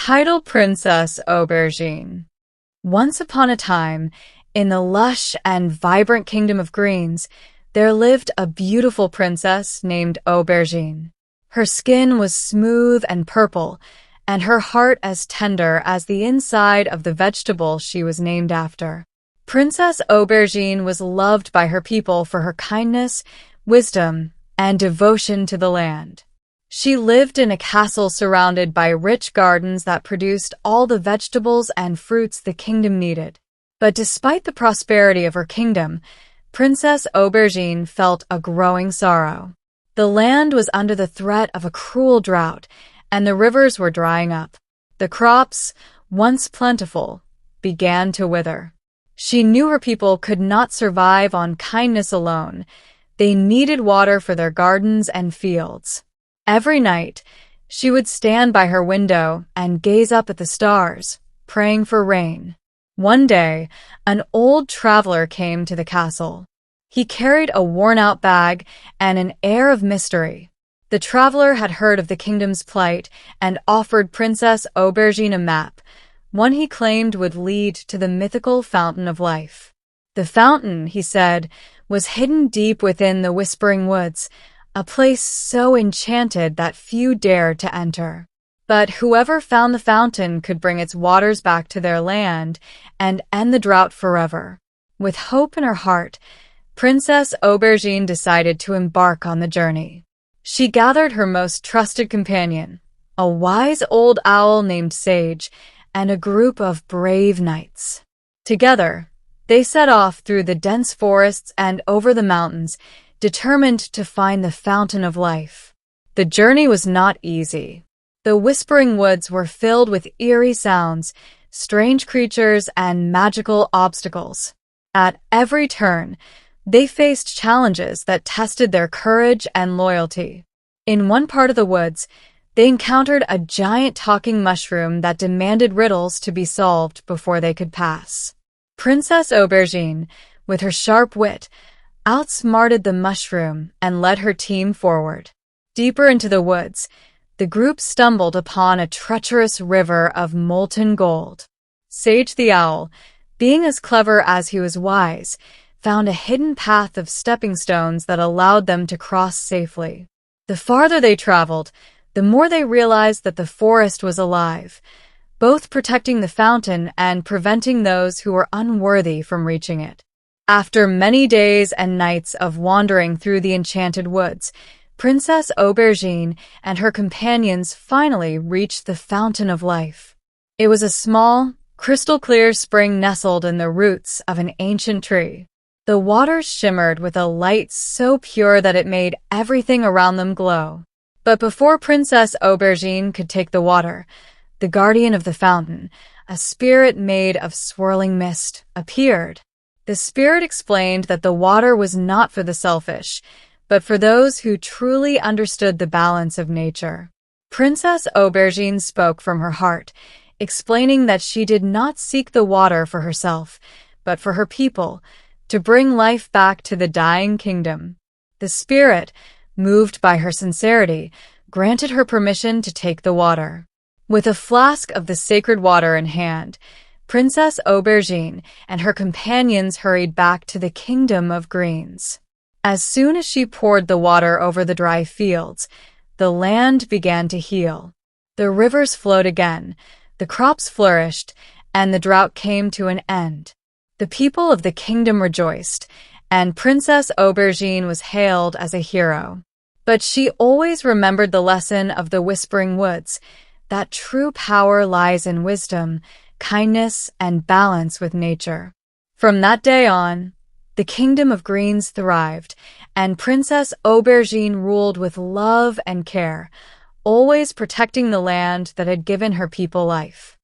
Title: Princess Aubergine. Once upon a time, in the lush and vibrant kingdom of greens, there lived a beautiful princess named Aubergine. Her skin was smooth and purple, and her heart as tender as the inside of the vegetable she was named after. Princess Aubergine was loved by her people for her kindness, wisdom, and devotion to the land. She lived in a castle surrounded by rich gardens that produced all the vegetables and fruits the kingdom needed. But despite the prosperity of her kingdom, Princess Aubergine felt a growing sorrow. The land was under the threat of a cruel drought, and the rivers were drying up. The crops, once plentiful, began to wither. She knew her people could not survive on kindness alone. They needed water for their gardens and fields. Every night, she would stand by her window and gaze up at the stars, praying for rain. One day, an old traveler came to the castle. He carried a worn-out bag and an air of mystery. The traveler had heard of the kingdom's plight and offered Princess Aubergine a map, one he claimed would lead to the mythical Fountain of Life. The fountain, he said, was hidden deep within the Whispering Woods, a place so enchanted that few dared to enter. But whoever found the fountain could bring its waters back to their land and end the drought forever. With hope in her heart, Princess Aubergine decided to embark on the journey. She gathered her most trusted companion, a wise old owl named Sage, and a group of brave knights. Together, they set off through the dense forests and over the mountains, determined to find the Fountain of Life. The journey was not easy. The Whispering Woods were filled with eerie sounds, strange creatures, and magical obstacles. At every turn, they faced challenges that tested their courage and loyalty. In one part of the woods, they encountered a giant talking mushroom that demanded riddles to be solved before they could pass. Princess Aubergine, with her sharp wit, outsmarted the mushroom and led her team forward. Deeper into the woods, the group stumbled upon a treacherous river of molten gold. Sage the Owl, being as clever as he was wise, found a hidden path of stepping stones that allowed them to cross safely. The farther they traveled, the more they realized that the forest was alive, both protecting the fountain and preventing those who were unworthy from reaching it. After many days and nights of wandering through the enchanted woods, Princess Aubergine and her companions finally reached the Fountain of Life. It was a small, crystal-clear spring nestled in the roots of an ancient tree. The waters shimmered with a light so pure that it made everything around them glow. But before Princess Aubergine could take the water, the guardian of the fountain, a spirit made of swirling mist, appeared. The spirit explained that the water was not for the selfish, but for those who truly understood the balance of nature. Princess Aubergine spoke from her heart, explaining that she did not seek the water for herself, but for her people, to bring life back to the dying kingdom. The spirit, moved by her sincerity, granted her permission to take the water. With a flask of the sacred water in hand, Princess Aubergine and her companions hurried back to the Kingdom of Greens. As soon as she poured the water over the dry fields, the land began to heal. The rivers flowed again, the crops flourished, and the drought came to an end. The people of the kingdom rejoiced, and Princess Aubergine was hailed as a hero. But she always remembered the lesson of the Whispering Woods, that true power lies in wisdom, kindness, and balance with nature. From that day on, the Kingdom of Greens thrived, and Princess Aubergine ruled with love and care, always protecting the land that had given her people life.